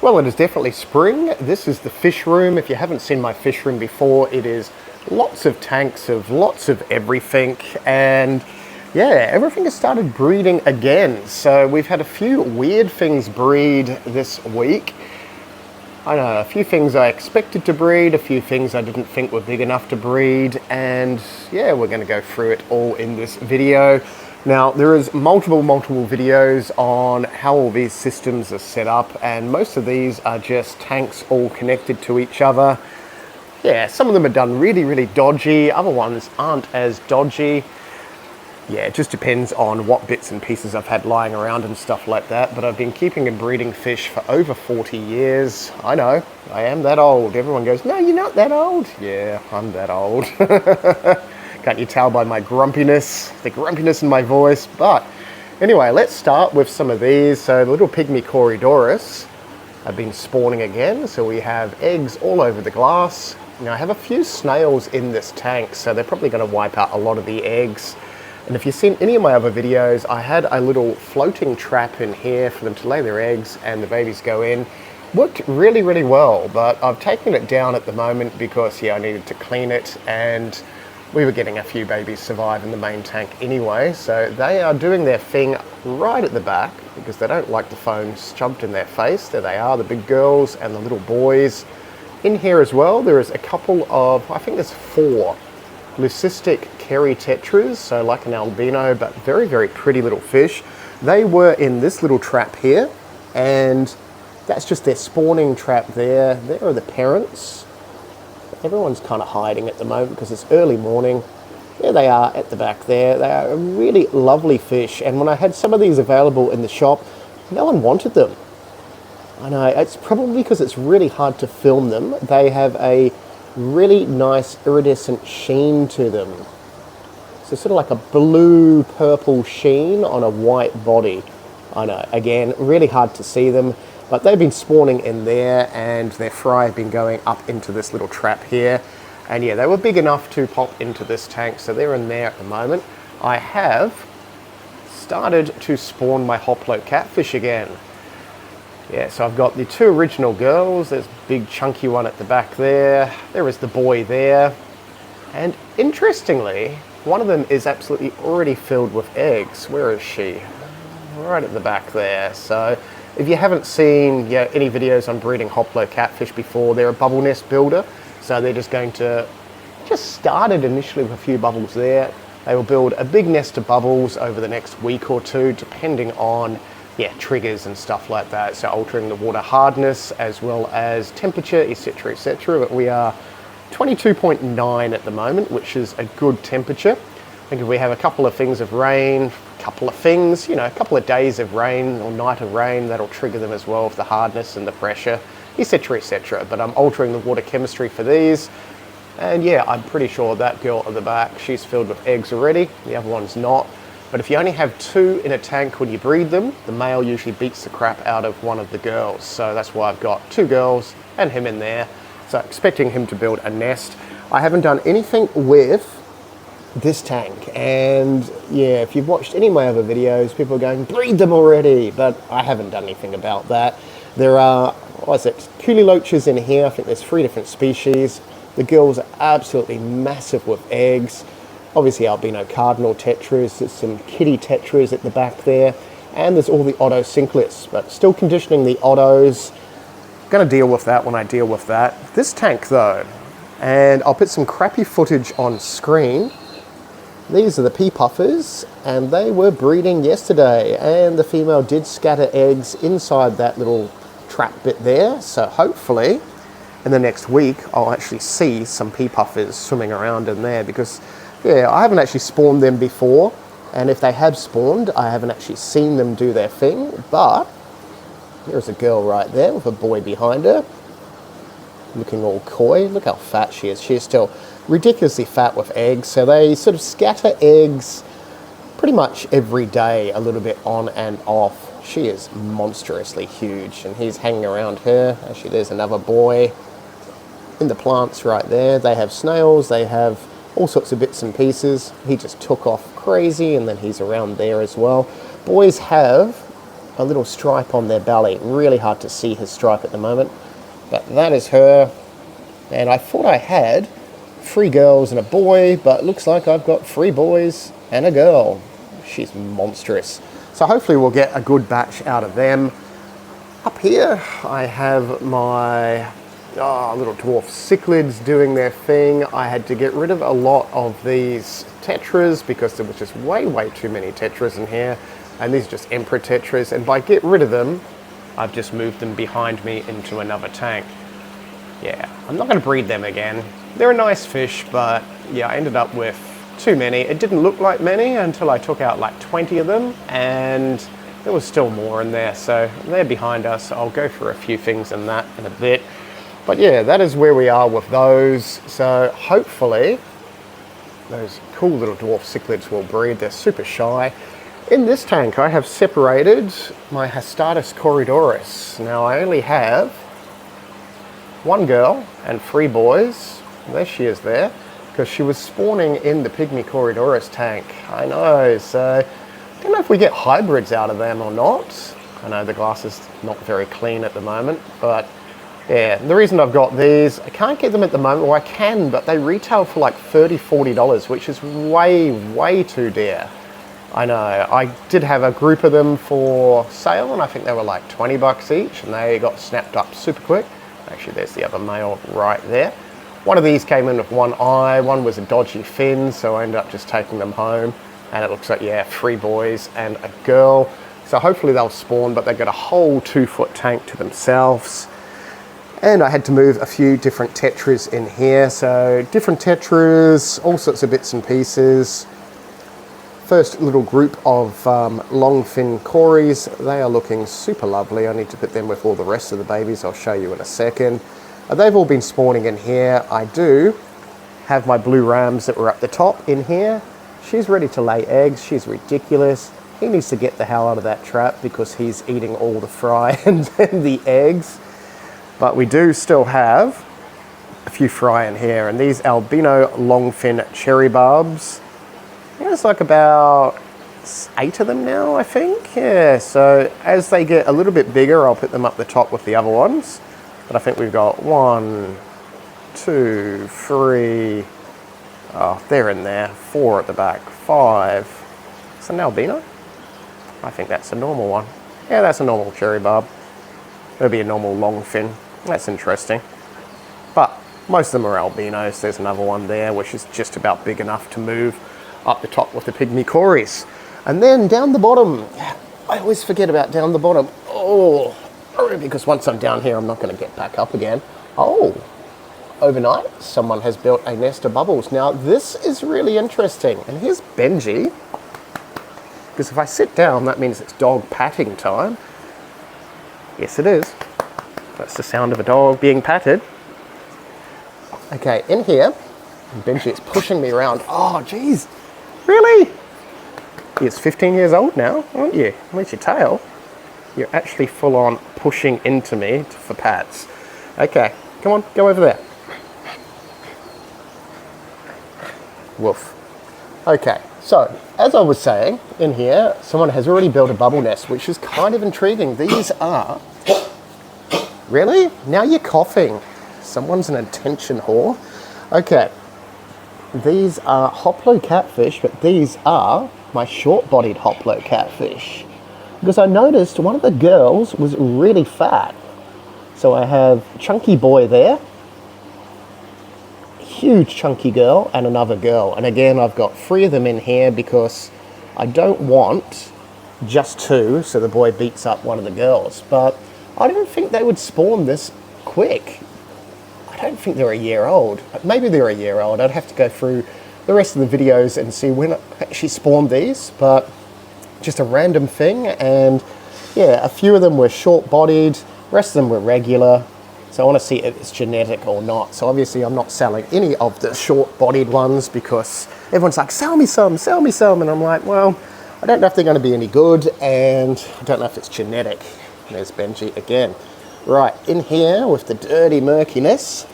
Well, it is definitely spring. This is the fish room. If you haven't seen my fish room before, it is lots of tanks of lots of everything, and yeah, everything has started breeding again. So we've had a few weird things breed this week. I know, a few things I expected to breed, a few things I didn't think were big enough to breed, and yeah, we're going to go through it all in this video. Now, there is multiple videos on how all these systems are set up, and most of these are just tanks all connected to each other. Yeah, some of them are done really dodgy, other ones aren't as dodgy. Yeah, it just depends on what bits and pieces I've had lying around and stuff like that, but I've been keeping and breeding fish for over 40 years. I know, I am that old. Everyone goes, no, you're not that old. Yeah, I'm that old. Can't you tell by my grumpiness, the grumpiness in my voice? But anyway, let's start with some of these. So the little pygmy Corydoras have been spawning again. So we have eggs all over the glass. Now I have a few snails in this tank, so they're probably going to wipe out a lot of the eggs. And if you've seen any of my other videos, I had a little floating trap in here for them to lay their eggs and the babies go in. Worked really well, but I've taken it down at the moment because, yeah, I needed to clean it, and we were getting a few babies survive in the main tank anyway. So they are doing their thing right at the back because they don't like the phone shoved in their face. There they are, the big girls and the little boys. In here as well, there is a couple of, I think there's 4 leucistic Kerry tetras, so like an albino, but very pretty little fish. They were in this little trap here, and that's just their spawning trap there. There are the parents. Everyone's kind of hiding at the moment because it's early morning. There they are at the back there. They are a really lovely fish, and when I had some of these available in the shop, no one wanted them. I know, it's probably because it's really hard to film them. They have a really nice iridescent sheen to them. So sort of like a blue purple sheen on a white body. I know, again, really hard to see them, but they've been spawning in there, and their fry have been going up into this little trap here. And yeah, they were big enough to pop into this tank, so they're in there at the moment. I have started to spawn my Hoplo Catfish again. Yeah, so I've got the 2 original girls. There's a big chunky one at the back there. There is the boy there. And interestingly, one of them is absolutely already filled with eggs. Where is she? Right at the back there. So if you haven't seen any videos on breeding Hoplo Catfish before, they're a bubble nest builder. So they're just going to, just started initially with a few bubbles there. They will build a big nest of bubbles over the next week or 2, depending on triggers and stuff like that, so altering the water hardness as well as temperature, etc, but we are 22.9 at the moment, which is a good temperature. I think if we have a couple of things of rain, a couple of days of rain or night of rain, that'll trigger them as well with the hardness and the pressure, etc, but I'm altering the water chemistry for these. And yeah, I'm pretty sure that girl at the back, she's filled with eggs already, the other one's not. But if you only have 2 in a tank when you breed them, the male usually beats the crap out of one of the girls. So that's why I've got 2 girls and him in there. So expecting him to build a nest. I haven't done anything with this tank. And yeah, if you've watched any of my other videos, people are going, breed them already. But I haven't done anything about that. There are, Culiloches in here. I think there's 3 different species. The girls are absolutely massive with eggs. Obviously albino cardinal tetras, there's some kitty tetras at the back there, and there's all the Otto cichlids, but still conditioning the Ottos. Gonna deal with that when I deal with that. This tank though, and I'll put some crappy footage on screen. These are the pea puffers, and they were breeding yesterday, and the female did scatter eggs inside that little trap bit there, so hopefully in the next week I'll actually see some pea puffers swimming around in there, because yeah, I haven't actually spawned them before, and if they have spawned, I haven't actually seen them do their thing. But there's a girl right there with a boy behind her, looking all coy. Look how fat she is. She is still ridiculously fat with eggs, so they sort of scatter eggs pretty much every day, a little bit on and off. She is monstrously huge, and he's hanging around her. Actually, there's another boy in the plants right there. They have snails, they have all sorts of bits and pieces. He just took off crazy, and then he's around there as well. Boys have a little stripe on their belly. Really hard to see his stripe at the moment, but that is her. And I thought I had 3 girls and a boy, but it looks like I've got 3 boys and a girl. She's monstrous. So hopefully we'll get a good batch out of them. Up here I have my little dwarf cichlids doing their thing. I had to get rid of a lot of these tetras because there was just way too many tetras in here, and these are just emperor tetras, and by get rid of them I've just moved them behind me into another tank. Yeah, I'm not going to breed them again. They're a nice fish, but yeah, I ended up with too many. It didn't look like many until I took out like 20 of them, and there was still more in there, so they're behind us. I'll go through a few things in that in a bit. But yeah, that is where we are with those. So hopefully those cool little dwarf cichlids will breed. They're super shy. In this tank I have separated my Corydoras. Now I only have 1 girl and 3 boys. There she is there, because she was spawning in the pygmy Corydoras tank. I know, so I don't know if we get hybrids out of them or not. I know the glass is not very clean at the moment, but yeah, the reason I've got these, I can't get them at the moment, or I can, but they retail for like $30, $40, which is way too dear. I know, I did have a group of them for sale, and I think they were like 20 bucks each, and they got snapped up super quick. Actually, there's the other male right there. One of these came in with 1 eye, one was a dodgy fin, so I ended up just taking them home. And it looks like, yeah, 3 boys and a girl. So hopefully they'll spawn, but they've got a whole 2-foot tank to themselves. And I had to move a few different tetras in here. So different tetras, all sorts of bits and pieces. First little group of long fin cories. They are looking super lovely. I need to put them with all the rest of the babies. I'll show you in a second. They've all been spawning in here. I do have my blue rams that were up the top in here. She's ready to lay eggs. She's ridiculous. He needs to get the hell out of that trap because he's eating all the fry and the eggs. But we do still have a few fry in here, and these albino longfin cherry barbs. There's like about 8 of them now, I think. Yeah, so as they get a little bit bigger, I'll put them up the top with the other ones. But I think we've got 1, 2, 3, oh, they're in there, 4 at the back, 5. It's an albino? I think that's a normal one. Yeah, that's a normal cherry barb. It'll be a normal long fin. That's interesting. But most of them are albinos. There's another one there, which is just about big enough to move up the top with the pygmy cories. And then down the bottom, I always forget about down the bottom. Oh, because once I'm down here, I'm not going to get back up again. Oh, overnight, someone has built a nest of bubbles. Now, this is really interesting. And here's Benji. Because if I sit down, that means it's dog patting time. Yes, it is. That's the sound of a dog being patted. Okay, in here, Benji is pushing me around. Oh, geez. Really? He's 15 years old now, aren't you? Where's your tail? You're actually full on pushing into me for pats. Okay, come on, go over there. Woof. Okay, so as I was saying, in here, someone has already built a bubble nest, which is kind of intriguing. These are... Really? Now you're coughing. Someone's an attention whore. Okay, these are Hoplo catfish, but these are my short-bodied Hoplo catfish. Because I noticed one of the girls was really fat. So I have chunky boy there, huge chunky girl, and another girl. And again, I've got 3 of them in here because I don't want just 2, so the boy beats up one of the girls. But I don't think they would spawn this quick. I don't think they're a year old. Maybe they're a year old. I'd have to go through the rest of the videos and see when I actually spawned these, but just a random thing. And yeah, a few of them were short-bodied, rest of them were regular. So I want to see if it's genetic or not. So obviously I'm not selling any of the short-bodied ones because everyone's like, sell me some, and I'm like, well, I don't know if they're going to be any good, and I don't know if it's genetic. There's Benji again. Right, in here with the dirty murkiness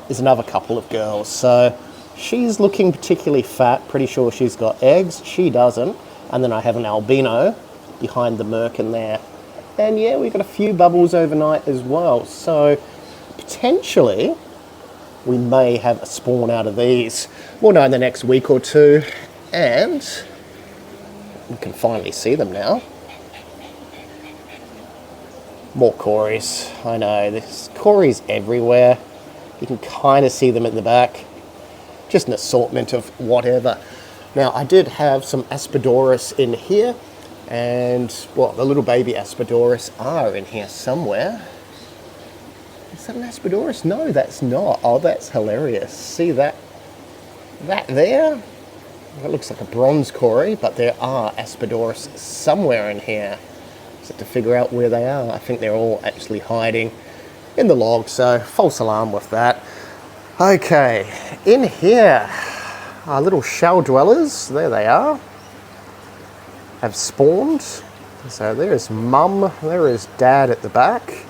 is another couple of girls. So she's looking particularly fat, pretty sure she's got eggs. She doesn't. And then I have an albino behind the merkin there. And yeah, we got a few bubbles overnight as well. So potentially we may have a spawn out of these. We'll know in the next week or two. And we can finally see them now. More cories. I know, there's cories everywhere. You can kind of see them at the back. Just an assortment of whatever. Now, I did have some Aspidoras in here. And, well, the little baby Aspidoras are in here somewhere. Is that an Aspidoras? No, that's not. Oh, that's hilarious. See that? That there? That looks like a bronze cory, but there are Aspidoras somewhere in here. Just have to figure out where they are. I think they're all actually hiding in the log, so false alarm with that. Okay, in here, our little shell dwellers, there they are, have spawned. So there's mum, there is dad at the back.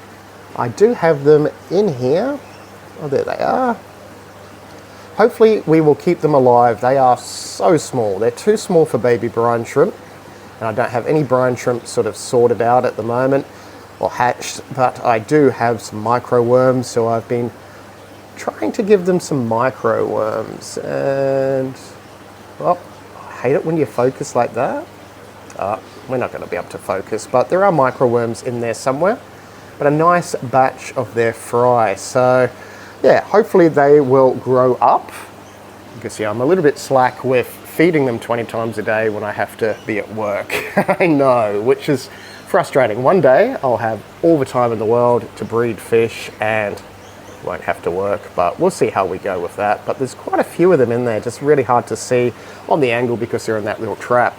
I do have them in here. Oh, there they are. Hopefully we will keep them alive. They are so small. They're too small for baby brine shrimp. And I don't have any brine shrimp sort of sorted out at the moment or hatched, but I do have some micro worms, so I've been trying to give them some micro worms. And, well, I hate it when you focus like that. We're not going to be able to focus, but there are micro worms in there somewhere. But a nice batch of their fry. So, yeah, hopefully they will grow up. You can see I'm a little bit slack with feeding them 20 times a day when I have to be at work. I know, which is frustrating. One day I'll have all the time in the world to breed fish and won't have to work, but we'll see how we go with that. But there's quite a few of them in there, just really hard to see on the angle because they're in that little trap.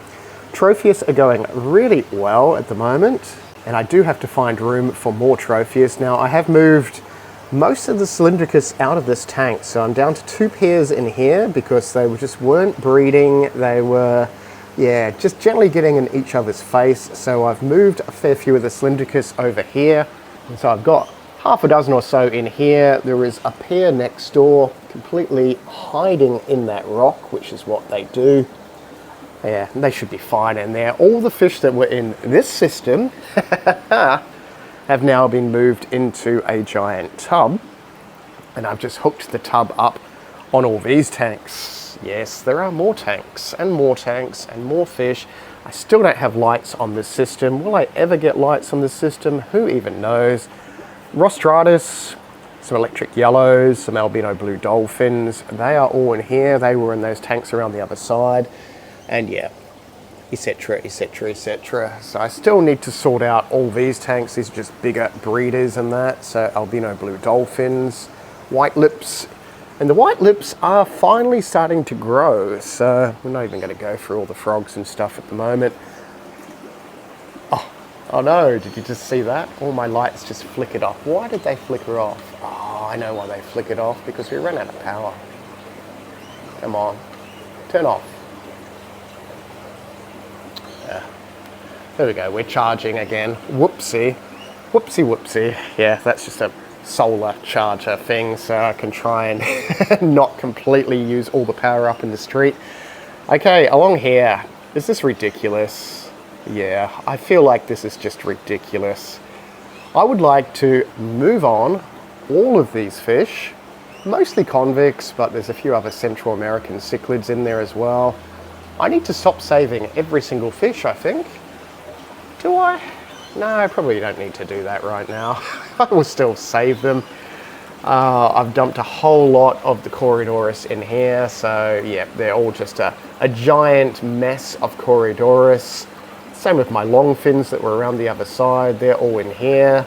Tropheus are going really well at the moment, and I do have to find room for more Tropheus. Now, I have moved most of the cylindricus out of this tank, so I'm down to 2 pairs in here because they just weren't breeding. They were, yeah, just gently getting in each other's face. So I've moved a fair few of the cylindricus over here. And so I've got half a dozen or so in here. There is a pair next door completely hiding in that rock, which is what they do. Yeah, they should be fine in there. All the fish that were in this system have now been moved into a giant tub, and I've just hooked the tub up on all these tanks. Yes, there are more tanks and more tanks and more fish. I still don't have lights on this system. Will I ever get lights on this system? Who even knows? Rostratus, some electric yellows, some albino blue dolphins. They are all in here. They were in those tanks around the other side. And yeah, etc, etc, etc. So I still need to sort out all these tanks. These are just bigger breeders and that. So albino blue dolphins, white lips. And the white lips are finally starting to grow. So we're not even going to go through all the frogs and stuff at the moment. Oh no, did you just see that? All my lights just flickered off. Why did they flicker off? Oh, I know why they flickered off. Because we ran out of power. Come on, turn off. There we go, we're charging again. Whoopsie. Whoopsie, whoopsie. Yeah, that's just a solar charger thing, so I can try and not completely use all the power up in the street. Okay, along here. Is this ridiculous? Yeah, I feel like this is just ridiculous. I would like to move on all of these fish, mostly convicts, but there's a few other Central American cichlids in there as well. I need to stop saving every single fish, I think. Do I? No, I probably don't need to do that right now. I will still save them. I've dumped a whole lot of the Corydoras in here, so yeah, they're all just a giant mess of Corydoras. Same with my long fins that were around the other side, they're all in here.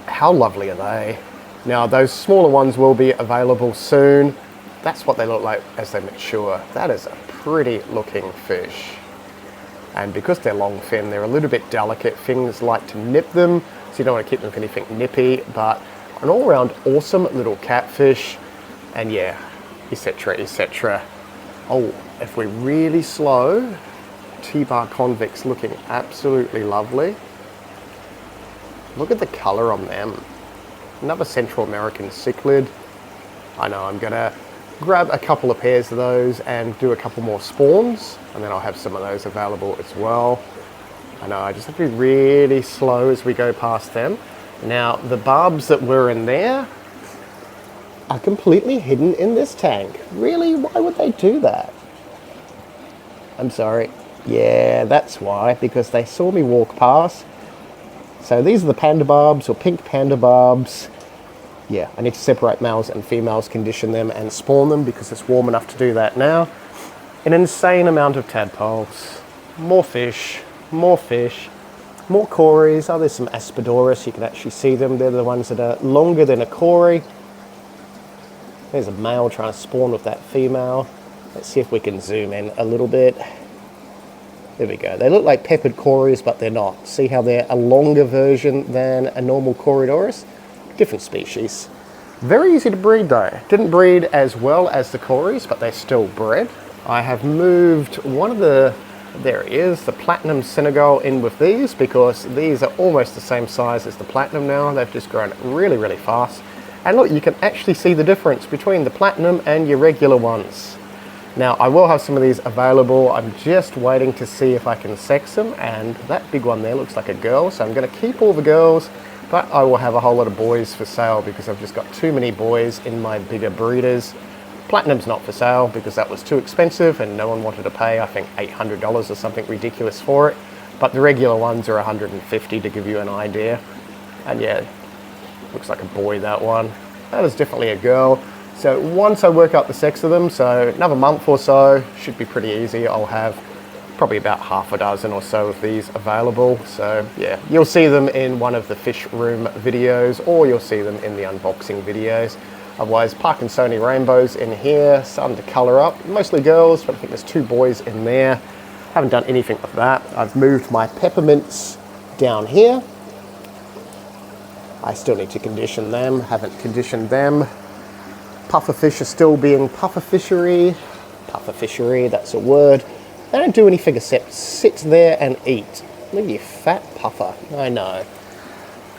How lovely are they? Now, those smaller ones will be available soon. That's what they look like as they mature. That is a pretty looking fish. And because they're long fin, they're a little bit delicate. Things like to nip them, so you don't want to keep them with anything nippy, but an all-round awesome little catfish. And yeah, etc, etc. Oh, if we're really slow, T-bar convicts looking absolutely lovely. Look at the color on them. Another Central American cichlid. I know I'm gonna grab a couple of pairs of those and do a couple more spawns, and then I'll have some of those available as well. I know, I just have to be really slow as we go past them. Now, the barbs that were in there are completely hidden in this tank. Really? Why would they do that? I'm sorry. Yeah, that's why, because they saw me walk past. So these are the panda barbs, or pink panda barbs. Yeah, I need to separate males and females, condition them and spawn them because it's warm enough to do that now. An insane amount of tadpoles. More fish, more cories. Oh, there's some Aspidoris, you can actually see them. They're the ones that are longer than a cory. There's a male trying to spawn with that female. Let's see if we can zoom in a little bit. There we go. They look like peppered cories, but they're not. See how they're a longer version than a normal Corydoras? Different species. Very easy to breed though. Didn't breed as well as the cories, but they still bred. I have moved one of the, there he is, the platinum Senegal in with these because these are almost the same size as the platinum now. They've just grown really, really fast. And look, you can actually see the difference between the platinum and your regular ones. Now, I will have some of these available. I'm just waiting to see if I can sex them, and that big one there looks like a girl, so I'm going to keep all the girls, but I will have a whole lot of boys for sale because I've just got too many boys in my bigger breeders. Platinum's not for sale because that was too expensive and no one wanted to pay, I think, $800 or something ridiculous for it, but the regular ones are $150 to give you an idea. And yeah, looks like a boy, that one. That is definitely a girl. So once I work out the sex of them, so another month or so, should be pretty easy. I'll have probably about half a dozen or so of these available. So yeah, you'll see them in one of the Fishroom videos, or you'll see them in the unboxing videos. Otherwise, Park and Sony rainbows in here, starting to colour up. Mostly girls, but I think there's 2 boys in there. Haven't done anything with that. I've moved my peppermints down here. I still need to condition them, haven't conditioned them. Pufferfish are still being pufferfishery. Pufferfishery, that's a word. They don't do anything except sit there and eat. Look at you fat puffer, I know.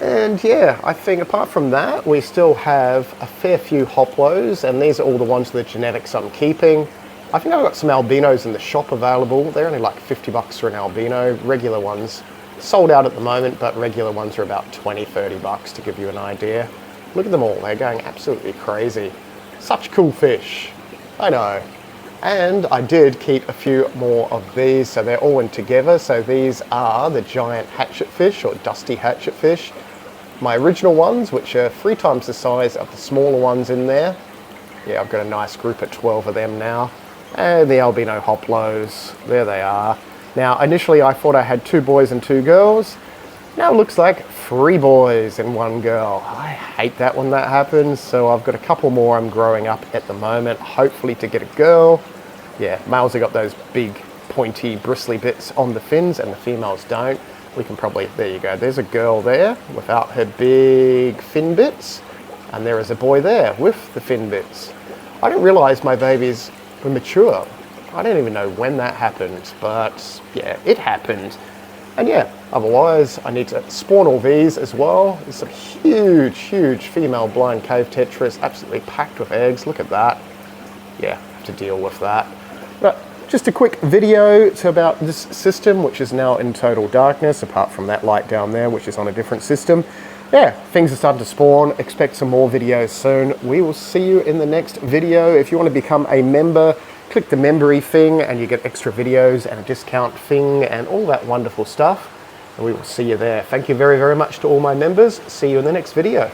And yeah, I think apart from that, we still have a fair few Hoplos, and these are all the ones with the genetics I'm keeping. I think I've got some albinos in the shop available. They're only like $50 for an albino. Regular ones sold out at the moment, but regular ones are about $20-$30 to give you an idea. Look at them all, they're going absolutely crazy. Such cool fish, I know. And I did keep a few more of these, so they're all in together. So these are the giant hatchetfish, or dusty hatchetfish. My original ones, which are 3 times the size of the smaller ones in there. Yeah, I've got a nice group of 12 of them now. And the albino Hoplos, there they are. Now, initially I thought I had 2 boys and 2 girls. Now it looks like 3 boys and 1 girl. I hate that when that happens, so I've got a couple more I'm growing up at the moment, hopefully to get a girl. Yeah, males have got those big, pointy, bristly bits on the fins, and the females don't. We can probably, there you go, there's a girl there without her big fin bits, and there is a boy there with the fin bits. I didn't realise my babies were mature. I don't even know when that happened, but yeah, it happened. And yeah, otherwise I need to spawn all these as well. There's some huge, huge female blind cave tetras, absolutely packed with eggs. Look at that. Yeah, have to deal with that. But just a quick video about this system, which is now in total darkness, apart from that light down there, which is on a different system. Yeah, things are starting to spawn. Expect some more videos soon. We will see you in the next video. If you want to become a member, click the membery thing and you get extra videos and a discount thing and all that wonderful stuff. And we will see you there. Thank you very, very much to all my members. See you in the next video.